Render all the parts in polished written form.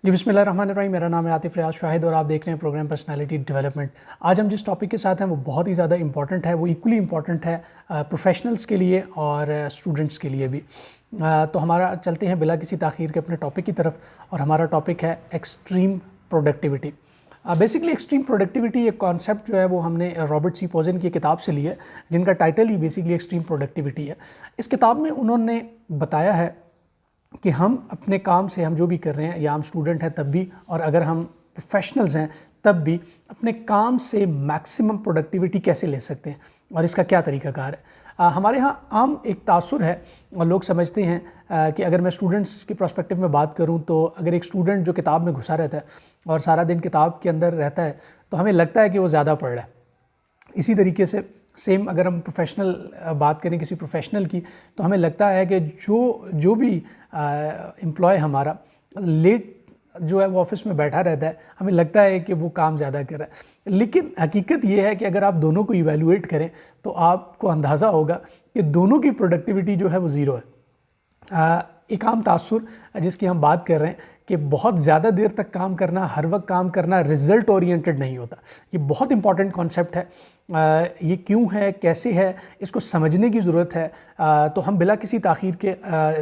जी बिस्मिल्लाहिर्रहमानिर्रहीम। मेरा नाम है आतिफ रियाज शाहिद और आप देख रहे हैं प्रोग्राम पर्सनालिटी डेवलपमेंट। आज हम जिस टॉपिक के साथ हैं वो बहुत ही ज़्यादा इंपॉर्टेंट है, वो इक्वली इंपॉर्टेंट है प्रोफेशनल्स के लिए और स्टूडेंट्स के लिए भी। तो हमारा चलते हैं बिला किसी ताख़ीर के अपने टॉपिक की तरफ, और हमारा टॉपिक है extreme productivity. Basically extreme productivity एक कॉन्सेप्ट जो है वो हमने रॉबर्ट सी पोजन की किताब से लिया है, जिनका टाइटल ही बेसिकली एक्सट्रीम प्रोडक्टिविटी है। इस किताब में उन्होंने बताया है कि हम अपने काम से, हम जो भी कर रहे हैं, या हम स्टूडेंट हैं तब भी, और अगर हम प्रोफेशनल्स हैं तब भी, अपने काम से मैक्सिमम प्रोडक्टिविटी कैसे ले सकते हैं और इसका क्या तरीक़ाकार है। हमारे यहाँ आम एक तासुर है और लोग समझते हैं कि अगर मैं स्टूडेंट्स की पर्सपेक्टिव में बात करूँ तो अगर एक स्टूडेंट जो किताब में घुसा रहता है और सारा दिन किताब के अंदर रहता है तो हमें लगता है कि वो ज़्यादा पढ़ रहा है। इसी तरीके से सेम अगर हम प्रोफेशनल बात करें किसी प्रोफेशनल की, तो हमें लगता है कि जो भी एम्प्लॉय हमारा लेट जो है वो ऑफिस में बैठा रहता है, हमें लगता है कि वो काम ज़्यादा कर रहा है। लेकिन हकीकत ये है कि अगर आप दोनों को इवैल्यूएट करें तो आपको अंदाज़ा होगा कि दोनों की प्रोडक्टिविटी जो है वो ज़ीरो है। एक आम तासुर जिसकी हम बात कर रहे हैं कि बहुत ज़्यादा देर तक काम करना, हर वक्त काम करना रिज़ल्ट ओरिएंटेड नहीं होता। ये बहुत इंपॉर्टेंट कॉन्सेप्ट है। ये क्यों है, कैसे है, इसको समझने की ज़रूरत है। तो हम बिला किसी ताख़ीर के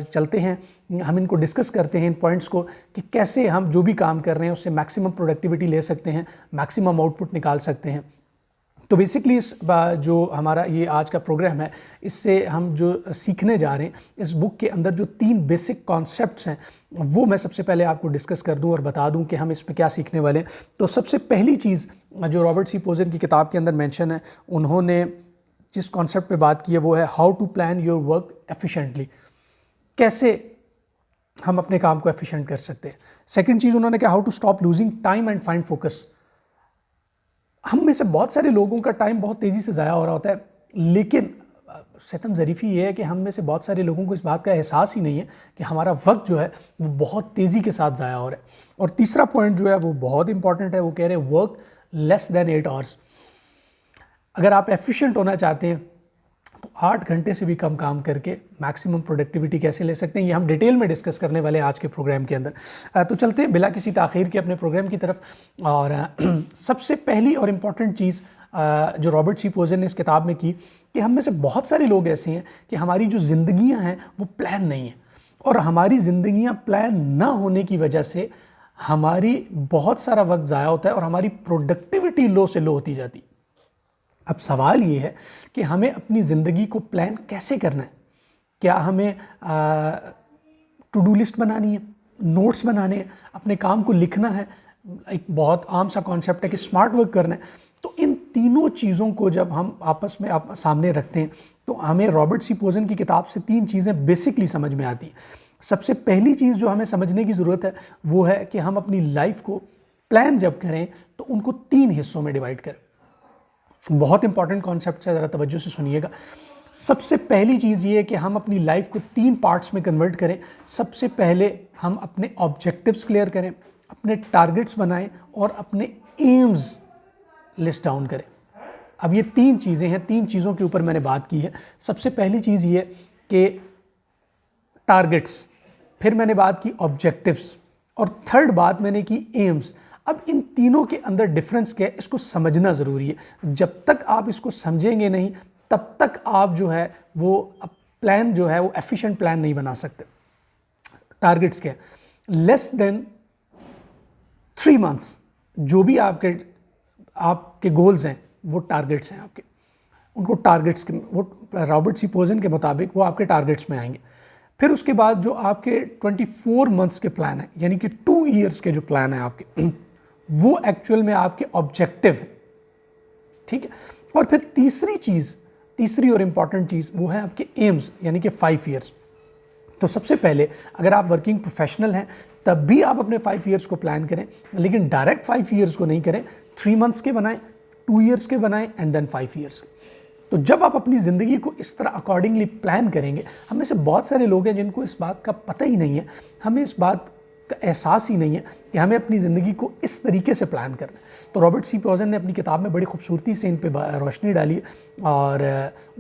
चलते हैं, हम इनको डिस्कस करते हैं इन पॉइंट्स को कि कैसे हम जो भी काम कर रहे हैं उससे मैक्सिमम प्रोडक्टिविटी ले सकते हैं, मैक्सिमम आउटपुट निकाल सकते हैं। तो बेसिकली इस जो हमारा ये आज का प्रोग्राम है, इससे हम जो सीखने जा रहे हैं, इस बुक के अंदर जो 3 बेसिक कॉन्सेप्ट्स हैं वो मैं सबसे पहले आपको डिस्कस कर दूं और बता दूं कि हम इसमें क्या सीखने वाले हैं। तो सबसे पहली चीज़ जो रॉबर्ट सी पोजन की किताब के अंदर मेंशन है, उन्होंने जिस कॉन्सेप्ट पे बात की है वो है how to plan your work efficiently. कैसे हम अपने काम को एफिशिएंट कर सकते हैं। सेकेंड चीज़ उन्होंने कहा how to stop losing time and find focus. हम में से बहुत सारे लोगों का टाइम बहुत तेज़ी से ज़ाया हो रहा होता है, लेकिन सितम ज़रीफ़ी ये है कि हम में से बहुत सारे लोगों को इस बात का एहसास ही नहीं है कि हमारा वक्त जो है वो बहुत तेज़ी के साथ ज़ाया हो रहा है। और तीसरा पॉइंट जो है वो बहुत इंपॉर्टेंट है, वो कह रहे हैं वर्क लेस दैन 8 आवर्स। अगर आप एफिशिएंट होना चाहते हैं तो 8 घंटे से भी कम काम करके मैक्सिमम प्रोडक्टिविटी कैसे ले सकते हैं, ये हम डिटेल में डिस्कस करने वाले हैं आज के प्रोग्राम के अंदर। तो चलते हैं बिला किसी ताख़ीर के अपने प्रोग्राम की तरफ। और सबसे पहली और इम्पॉर्टेंट चीज़ जो रॉबर्ट सी पोजन ने इस किताब में की कि हम में से बहुत सारे लोग ऐसे हैं कि हमारी जो ज़िंदगियाँ हैं वो प्लान नहीं है, और हमारी ज़िंदगियाँ प्लान ना होने की वजह से हमारी बहुत सारा वक्त ज़ाया होता है और हमारी प्रोडक्टिविटी लो से लो होती जाती है। अब सवाल ये है कि हमें अपनी ज़िंदगी को प्लान कैसे करना है। क्या हमें टू डू लिस्ट बनानी है, नोट्स बनाने हैं, अपने काम को लिखना है। एक बहुत आम सा कॉन्सेप्ट है कि स्मार्ट वर्क करना है। तो इन तीनों चीज़ों को जब हम आपस में सामने रखते हैं तो हमें रॉबर्ट सी पोजन की किताब से 3 चीज़ें बेसिकली समझ में आती हैं। सबसे पहली चीज़ जो हमें समझने की ज़रूरत है वो है कि हम अपनी लाइफ को प्लान जब करें तो उनको 3 हिस्सों में डिवाइड करें। बहुत इंपॉर्टेंट कॉन्सेप्ट है, ज़रा तवज्जो से सुनिएगा। सबसे पहली चीज़ ये है कि हम अपनी लाइफ को 3 पार्ट्स में कन्वर्ट करें। सबसे पहले हम अपने ऑब्जेक्टिव्स क्लियर करें, अपने टारगेट्स बनाएं और अपने एम्स लिस्ट डाउन करें। अब ये 3 चीज़ें हैं, 3 चीज़ों के ऊपर मैंने बात की है। सबसे पहली चीज़ ये कि टारगेट्स, फिर मैंने बात की ऑब्जेक्टिव्स, और थर्ड बात मैंने की एम्स। अब इन तीनों के अंदर डिफरेंस क्या है, इसको समझना ज़रूरी है। जब तक आप इसको समझेंगे नहीं तब तक आप जो है वो प्लान जो है वो एफिशिएंट प्लान नहीं बना सकते। टारगेट्स क्या है, लेस देन 3 मंथ्स जो भी आपके गोल्स हैं वो टारगेट्स हैं आपके, उनको टारगेट्स के, वो रॉबर्ट सी पोजन के मुताबिक वो आपके टारगेट्स में आएंगे। फिर उसके बाद जो आपके 24 मंथ्स के प्लान है, यानी कि 2 ईयर्स के जो प्लान है आपके, वो एक्चुअल में आपके ऑब्जेक्टिव है। ठीक है। और फिर तीसरी और इंपॉर्टेंट चीज़ वो है आपके एम्स, यानी कि 5 ईयर्स। तो सबसे पहले अगर आप वर्किंग प्रोफेशनल हैं तब भी आप अपने 5 ईयर्स को प्लान करें, लेकिन डायरेक्ट 5 ईयर्स को नहीं करें। 3 मंथ्स के बनाएं, 2 ईयर्स के बनाएं एंड देन 5 ईयर्स के। तो जब आप अपनी ज़िंदगी को इस तरह अकॉर्डिंगली प्लान करेंगे, हम में से बहुत सारे लोग हैं जिनको इस बात का पता ही नहीं है, हमें इस बात का एहसास ही नहीं है कि हमें अपनी ज़िंदगी को इस तरीके से प्लान करना है। तो रॉबर्ट सी पोजन ने अपनी किताब में बड़ी खूबसूरती से इन पर रोशनी डाली है और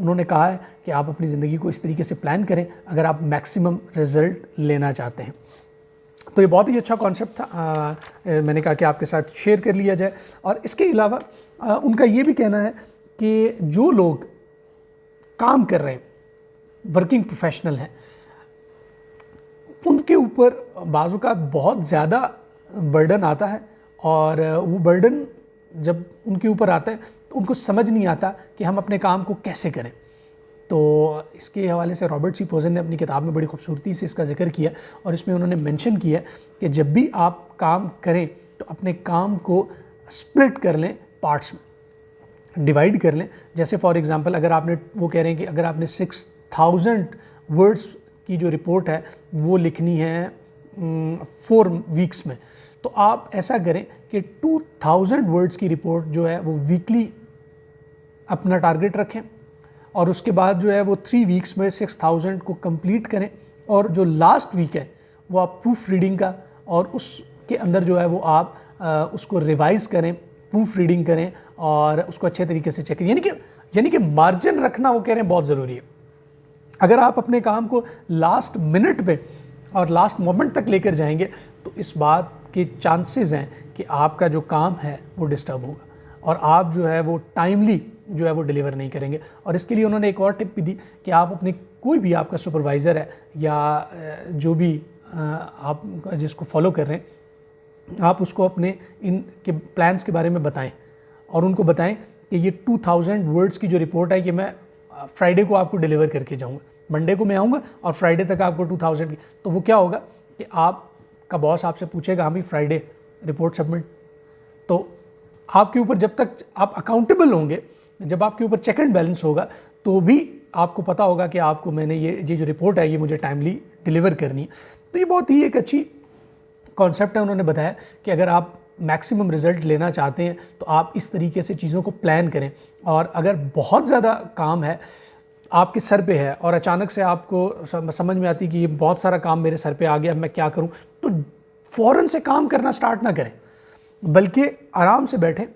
उन्होंने कहा है कि आप अपनी ज़िंदगी को इस तरीके से प्लान करें अगर आप मैक्सिमम रिज़ल्ट लेना चाहते हैं। तो ये बहुत ही अच्छा कॉन्सेप्ट था, मैंने कहा कि आपके साथ शेयर कर लिया जाए। और इसके अलावा उनका ये भी कहना है कि जो लोग काम कर रहे हैं, वर्किंग प्रोफेशनल हैं, उनके ऊपर बाज़-औक़ात बहुत ज़्यादा बर्डन आता है, और वो बर्डन जब उनके ऊपर आता है तो उनको समझ नहीं आता कि हम अपने काम को कैसे करें। तो इसके हवाले से रॉबर्ट सी पोजन ने अपनी किताब में बड़ी खूबसूरती से इसका जिक्र किया, और इसमें उन्होंने मेंशन किया कि जब भी आप काम करें तो अपने काम को स्प्लिट कर लें, पार्ट्स में डिवाइड कर लें। जैसे फॉर एग्जांपल अगर आपने, वो कह रहे हैं कि अगर आपने 6000 वर्ड्स की जो रिपोर्ट है वो लिखनी है 4 वीक्स में, तो आप ऐसा करें कि 2000 वर्ड्स की रिपोर्ट जो है वो वीकली अपना टारगेट रखें, और उसके बाद जो है वो 3 वीक्स में 6000 को कंप्लीट करें, और जो लास्ट वीक है वो आप प्रूफ रीडिंग का, और उसके अंदर जो है वो आप उसको रिवाइज़ करें, प्रूफ रीडिंग करें और उसको अच्छे तरीके से चेक करें। यानी कि मार्जिन रखना, वो कह रहे हैं, बहुत ज़रूरी है। अगर आप अपने काम को लास्ट मिनट पे और लास्ट मोमेंट तक लेकर जाएंगे तो इस बात के चांसेस हैं कि आपका जो काम है वो डिस्टर्ब होगा, और आप जो है वो टाइमली जो है वो डिलीवर नहीं करेंगे। और इसके लिए उन्होंने एक और टिप भी दी कि आप अपने, कोई भी आपका सुपरवाइज़र है या जो भी आप जिसको फॉलो कर रहे हैं, आप उसको अपने इन के प्लान्स के बारे में बताएं, और उनको बताएं कि ये 2000 वर्ड्स की जो रिपोर्ट है कि मैं फ्राइडे को आपको डिलीवर करके जाऊंगा, मंडे को मैं आऊँगा और फ्राइडे तक आपको 2000 की। तो वो क्या होगा कि आपका बॉस आपसे पूछेगा, हम ही फ्राइडे रिपोर्ट सबमिट, तो आपके ऊपर जब तक आप अकाउंटेबल होंगे, जब आपके ऊपर चेक एंड बैलेंस होगा, तो भी आपको पता होगा कि आपको मैंने ये जो रिपोर्ट है ये मुझे टाइमली डिलीवर करनी है। तो ये बहुत ही एक अच्छी कॉन्सेप्ट है। उन्होंने बताया कि अगर आप मैक्सिमम रिजल्ट लेना चाहते हैं तो आप इस तरीके से चीज़ों को प्लान करें, और अगर बहुत ज़्यादा काम है आपके सर पे है और अचानक से आपको समझ में आती कि ये बहुत सारा काम मेरे सर पे आ गया, मैं क्या करूं, तो फ़ौरन से काम करना स्टार्ट ना करें, बल्कि आराम से बैठें,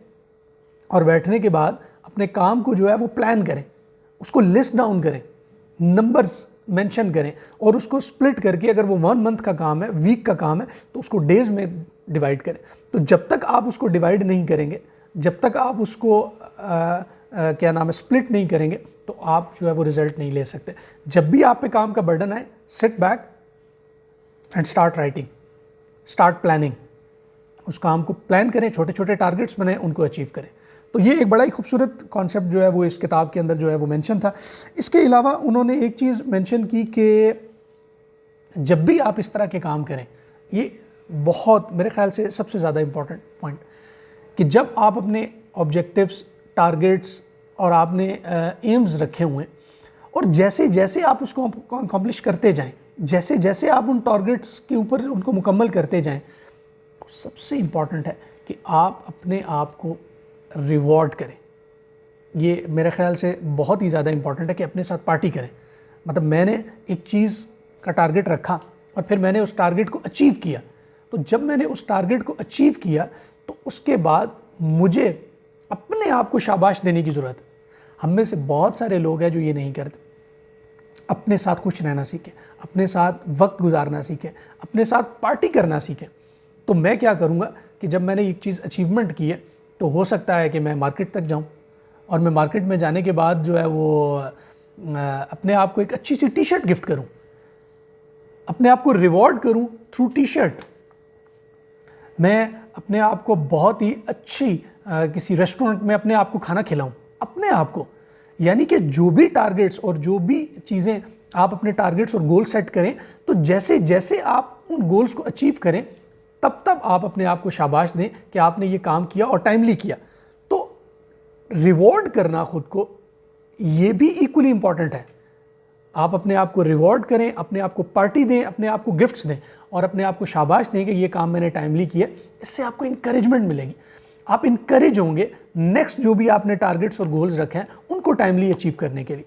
और बैठने के बाद अपने काम को जो है वो प्लान करें, उसको लिस्ट डाउन करें, नंबर्स मेंशन करें, और उसको स्प्लिट करके, अगर वो 1 मंथ का काम है, वीक का काम है, तो उसको डेज़ में डिवाइड करें। तो जब तक आप उसको डिवाइड नहीं करेंगे, जब तक आप उसको क्या नाम है, स्प्लिट नहीं करेंगे, तो आप जो है वो रिजल्ट नहीं ले सकते। जब भी आप पे काम का बर्डन आए, sit back and start writing, start planning, उस काम को प्लान करें, छोटे छोटे टारगेट्स बनाएं, उनको अचीव करें। तो ये एक बड़ा ही खूबसूरत कॉन्सेप्ट जो है वो इस किताब के अंदर जो है वो मेंशन था। इसके अलावा उन्होंने एक चीज़ मेंशन की कि जब भी आप इस तरह के काम करें, ये बहुत मेरे ख्याल से सबसे ज़्यादा इम्पॉर्टेंट पॉइंट, कि जब आप अपने ऑब्जेक्टिव्स, टारगेट्स और आपने एम्स रखे हुए हैं, और जैसे जैसे आप उसको अकम्प्लिश करते जाएं, जैसे जैसे आप उन टारगेट्स के ऊपर उनको मुकम्मल करते जाएं, तो सबसे इम्पॉर्टेंट है कि आप अपने आप को रिवॉर्ड करें। ये मेरे ख्याल से बहुत ही ज़्यादा इम्पॉर्टेंट है कि अपने साथ पार्टी करें। मतलब मैंने एक चीज़ का टारगेट रखा और फिर मैंने उस टारगेट को अचीव किया, तो जब मैंने उस टारगेट को अचीव किया तो उसके बाद मुझे अपने आप को शाबाश देने की ज़रूरत है। हम में से बहुत सारे लोग हैं जो ये नहीं करते। अपने साथ खुश रहना सीखें, अपने साथ वक्त गुजारना सीखें, अपने साथ पार्टी करना सीखें। तो मैं क्या करूँगा कि जब मैंने एक चीज़ अचीवमेंट की है, तो हो सकता है कि मैं मार्केट तक जाऊँ, और मैं मार्केट में जाने के बाद जो है वो अपने आप को एक अच्छी सी टी शर्ट गिफ्ट करूँ, अपने आप को रिवॉर्ड करूँ थ्रू टी शर्ट। मैं अपने आप को बहुत ही अच्छी किसी रेस्टोरेंट में अपने आप को खाना खिलाऊं, अपने आप को। यानी कि जो भी टारगेट्स और जो भी चीज़ें आप अपने टारगेट्स और गोल सेट करें, तो जैसे जैसे आप उन गोल्स को अचीव करें, तब तब आप अपने आप को शाबाश दें कि आपने ये काम किया और टाइमली किया। तो रिवॉर्ड करना खुद को, ये भी इक्वली इम्पॉर्टेंट है। आप अपने आप को रिवॉर्ड करें, अपने आप को पार्टी दें, अपने आप को गिफ्ट्स दें, और अपने आप को शाबाश दें कि ये काम मैंने टाइमली किया। इससे आपको इंकरेजमेंट मिलेगी, आप इंकरेज होंगे नेक्स्ट जो भी आपने टारगेट्स और गोल्स रखे हैं उनको टाइमली अचीव करने के लिए।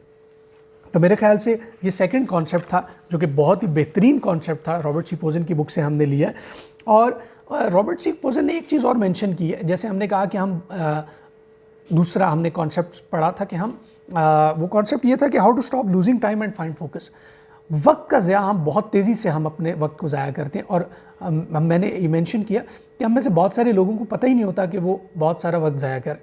तो मेरे ख्याल से ये सेकंड कॉन्सेप्ट था जो कि बहुत ही बेहतरीन कॉन्सेप्ट था, रॉबर्ट सी पोजन की बुक से हमने लिया है। और रॉबर्ट सी पोजन ने एक चीज़ और मेंशन की है, जैसे हमने कहा कि हम दूसरा हमने कॉन्सेप्ट पढ़ा था कि हम वो कॉन्सेप्ट ये था कि how to stop losing time and find focus. वक्त का ज़ाया हम बहुत तेज़ी से हम अपने वक्त को ज़ाया करते हैं, और मैंने ये मेंशन किया कि हम में से बहुत सारे लोगों को पता ही नहीं होता कि वो बहुत सारा वक्त ज़ाया करें।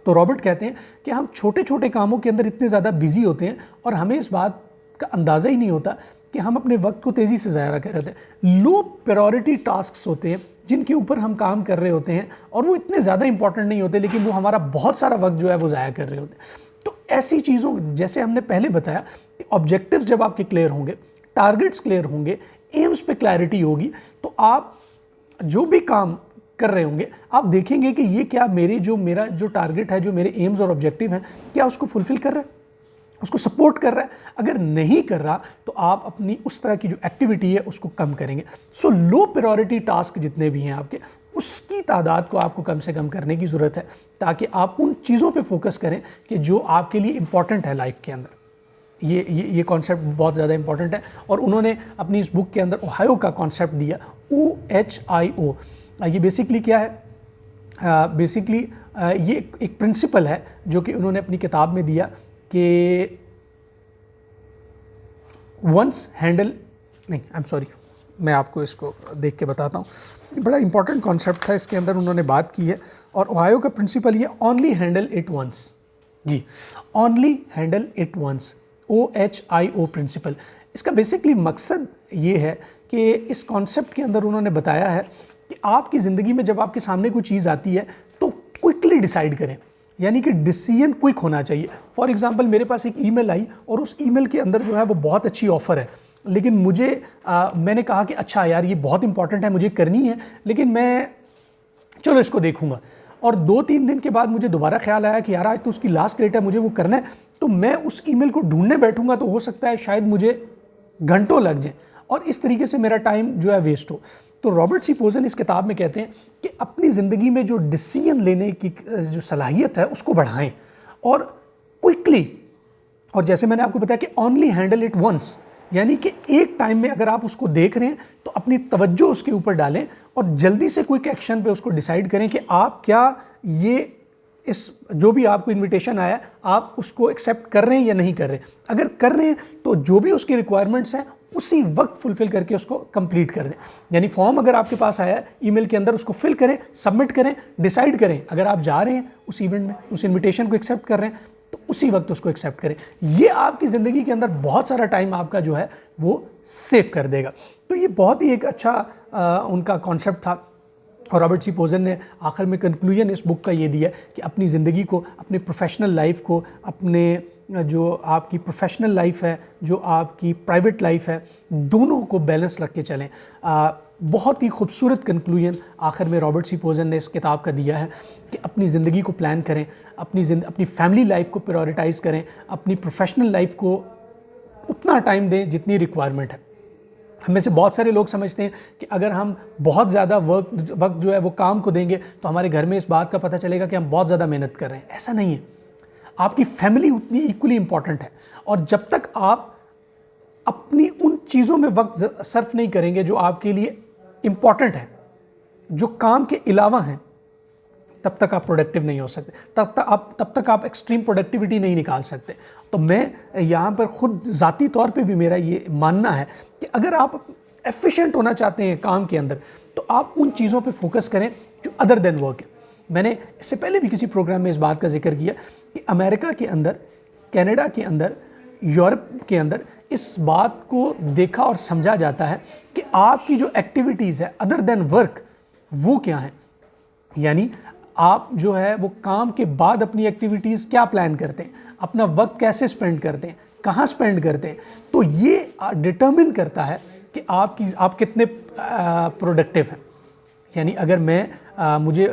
तो रॉबर्ट कहते हैं कि हम छोटे छोटे कामों के अंदर इतने ज़्यादा बिजी होते हैं और हमें इस बात का अंदाज़ा ही नहीं होता कि हम अपने वक्त को तेज़ी से ज़ाया कर रहे होते हैं। लो प्रायोरिटी टास्क्स होते हैं जिनके ऊपर हम काम कर रहे होते हैं और वो इतने ज़्यादा इंपॉर्टेंट नहीं होते, लेकिन वो हमारा बहुत सारा वक्त जो है वो ज़ाया कर रहे होते हैं। तो ऐसी चीज़ों, जैसे हमने पहले बताया कि ऑब्जेक्टिव्स जब आपके क्लियर होंगे, टारगेट्स क्लियर होंगे, एम्स पे क्लैरिटी होगी, तो आप जो भी काम कर रहे होंगे आप देखेंगे कि ये क्या मेरा जो टारगेट है, जो मेरे एम्स और ऑब्जेक्टिव हैं, क्या उसको फुलफिल कर रहा है, उसको सपोर्ट कर रहा है। अगर नहीं कर रहा तो आप अपनी उस तरह की जो एक्टिविटी है उसको कम करेंगे। सो लो प्रायोरिटी टास्क जितने भी हैं आपके, उसकी तादाद को आपको कम से कम करने की ज़रूरत है, ताकि आप उन चीज़ों पे फोकस करें कि जो आपके लिए इम्पॉर्टेंट है लाइफ के अंदर। ये कॉन्सेप्ट बहुत ज़्यादा इंपॉर्टेंट है, और उन्होंने अपनी इस बुक के अंदर ओहायो का कॉन्सेप्ट दिया, OHIO। ये बेसिकली क्या है? बेसिकली ये एक प्रिंसिपल है जो कि उन्होंने अपनी किताब में दिया कि वंस हैंडल नहीं, आई एम सॉरी, मैं आपको इसको देख के बताता हूँ। बड़ा इंपॉर्टेंट कॉन्सेप्ट था, इसके अंदर उन्होंने बात की है, और ओहायो का प्रिंसिपल ये ओनली हैंडल इट वंस। जी, only handle it once, OHIO principle. इसका बेसिकली मकसद ये है कि इस कॉन्सेप्ट के अंदर उन्होंने बताया है कि आपकी ज़िंदगी में जब आपके सामने कोई चीज़ आती है तो क्विकली डिसाइड करें, यानी कि डिसीजन क्विक होना चाहिए। फॉर एग्जांपल, मेरे पास एक ईमेल आई और उस ईमेल के अंदर जो है वो बहुत अच्छी ऑफ़र है, लेकिन मैंने कहा कि अच्छा यार ये बहुत इंपॉर्टेंट है, मुझे करनी है, लेकिन मैं चलो इसको देखूंगा। और 2-3 दिन के बाद मुझे दोबारा ख्याल आया कि यार आज तो उसकी लास्ट डेट है, मुझे वो करना है, तो मैं उस ईमेल को ढूंढने बैठूंगा तो हो सकता है शायद मुझे घंटों लग जाए और इस तरीके से मेरा टाइम जो है वेस्ट हो। तो रॉबर्ट सी पोजन इस किताब में कहते हैं कि अपनी ज़िंदगी में जो डिसीजन लेने की जो सलाहियत है उसको बढ़ाएं और क्विकली, और जैसे मैंने आपको बताया कि ओनली हैंडल इट वंस, यानी कि एक टाइम में अगर आप उसको देख रहे हैं तो अपनी तवज्जो उसके ऊपर डालें और जल्दी से क्विक एक्शन पे उसको डिसाइड करें कि आप क्या इस जो भी आपको इनविटेशन आया आप उसको एक्सेप्ट कर रहे हैं या नहीं कर रहे हैं। अगर कर रहे हैं तो जो भी उसकी रिक्वायरमेंट्स हैं उसी वक्त फुलफिल करके उसको कंप्लीट कर दें। यानी फॉर्म अगर आपके पास आया है ईमेल के अंदर, उसको फिल करें, सबमिट करें, डिसाइड करें अगर आप जा रहे हैं उस इवेंट में, उस इन्विटेशन को एक्सेप्ट कर रहे हैं तो उसी वक्त उसको एक्सेप्ट करें। ये आपकी ज़िंदगी के अंदर बहुत सारा टाइम आपका जो है वो सेव कर देगा। तो ये बहुत ही एक अच्छा उनका कॉन्सेप्ट था, और रॉबर्ट सी पोजन ने आखिर में कंक्लूजन इस बुक का ये दिया कि अपनी ज़िंदगी को, अपनी प्रोफेशनल लाइफ को, अपने जो आपकी प्रोफेशनल लाइफ है, जो आपकी प्राइवेट लाइफ है, दोनों को बैलेंस रख के चलें। बहुत ही खूबसूरत कंक्लूजन आखिर में रॉबर्ट सी पोजन ने इस किताब का दिया है कि अपनी ज़िंदगी को प्लान करें, अपनी फैमिली लाइफ को प्रायोरिटाइज़ करें, अपनी प्रोफेशनल लाइफ को उतना टाइम दें जितनी रिक्वायरमेंट है। हम में से बहुत सारे लोग समझते हैं कि अगर हम बहुत ज़्यादा वक्त जो है वो काम को देंगे तो हमारे घर में इस बात का पता चलेगा कि हम बहुत ज़्यादा मेहनत कर रहे हैं। ऐसा नहीं है, आपकी फैमिली उतनी इक्वली इम्पॉर्टेंट है, और जब तक आप अपनी उन चीज़ों में वक्त सर्फ नहीं करेंगे जो आपके लिए इम्पॉर्टेंट है, जो काम के अलावा हैं, तब तक आप प्रोडक्टिव नहीं हो सकते, तब तक आप एक्सट्रीम प्रोडक्टिविटी नहीं निकाल सकते। तो मैं यहाँ पर खुद ज़ाती तौर पे भी मेरा ये मानना है कि अगर आप एफिशिएंट होना चाहते हैं काम के अंदर तो आप उन चीज़ों पे फोकस करें जो अदर देन वर्क है। मैंने इससे पहले भी किसी प्रोग्राम में इस बात का जिक्र किया कि अमेरिका के अंदर, कनाडा के अंदर, यूरोप के अंदर इस बात को देखा और समझा जाता है कि आपकी जो एक्टिविटीज़ है अदर देन वर्क वो क्या है, यानी आप जो है वो काम के बाद अपनी एक्टिविटीज़ क्या प्लान करते हैं, अपना वक्त कैसे स्पेंड करते हैं, कहाँ स्पेंड करते हैं। तो ये डिटर्मिन करता है कि आप कितने प्रोडक्टिव हैं। यानी अगर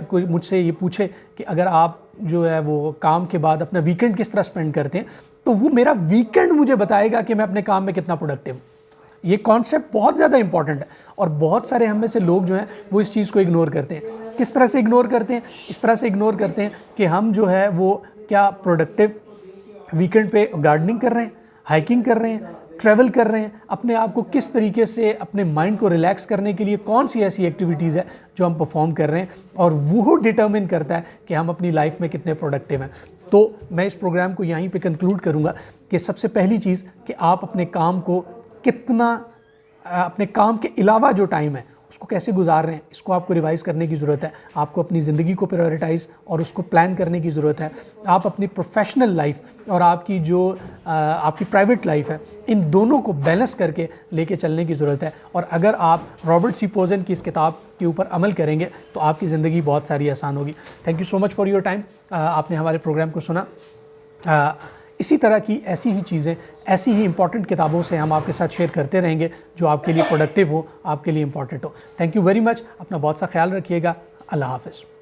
कोई मुझसे ये पूछे कि अगर आप जो है वो काम के बाद अपना वीकेंड किस तरह स्पेंड करते हैं, तो वो मेरा वीकेंड मुझे बताएगा कि मैं अपने काम में कितना प्रोडक्टिव हूँ। ये कॉन्सेप्ट बहुत ज़्यादा इंपॉर्टेंट है, और बहुत सारे हम में से लोग जो हैं वो इस चीज़ को इग्नोर करते हैं। किस तरह से इग्नोर करते हैं? इस तरह से इग्नोर करते हैं कि हम जो है वो क्या प्रोडक्टिव वीकेंड पे गार्डनिंग कर रहे हैं, हाइकिंग कर रहे हैं, ट्रैवल कर रहे हैं, अपने आप को किस तरीके से अपने माइंड को रिलैक्स करने के लिए कौन सी ऐसी एक्टिविटीज़ है जो हम परफॉर्म कर रहे हैं, और वो डिटर्मिन करता है कि हम अपनी लाइफ में कितने प्रोडक्टिव हैं। तो मैं इस प्रोग्राम को यहीं पे कंक्लूड करूँगा कि सबसे पहली चीज़ कि आप अपने काम को कितना अपने काम के अलावा जो टाइम है उसको कैसे गुजार रहे हैं, इसको आपको रिवाइज़ करने की ज़रूरत है। आपको अपनी ज़िंदगी को प्रायोरिटाइज़ और उसको प्लान करने की ज़रूरत है। आप अपनी प्रोफेशनल लाइफ और आपकी जो आपकी प्राइवेट लाइफ है, इन दोनों को बैलेंस करके लेके चलने की ज़रूरत है। और अगर आप रॉबर्ट सी पोजन की इस किताब के ऊपर अमल करेंगे तो आपकी ज़िंदगी बहुत सारी आसान होगी। Thank you so much for your time. आपने हमारे प्रोग्राम को सुना। इसी तरह की ऐसी ही चीज़ें, ऐसी ही इंपॉर्टेंट किताबों से हम आपके साथ शेयर करते रहेंगे जो आपके लिए प्रोडक्टिव हो, आपके लिए इंपॉर्टेंट हो। Thank you very much. अपना बहुत सा ख्याल रखिएगा। अल्लाह हाफ़िज़।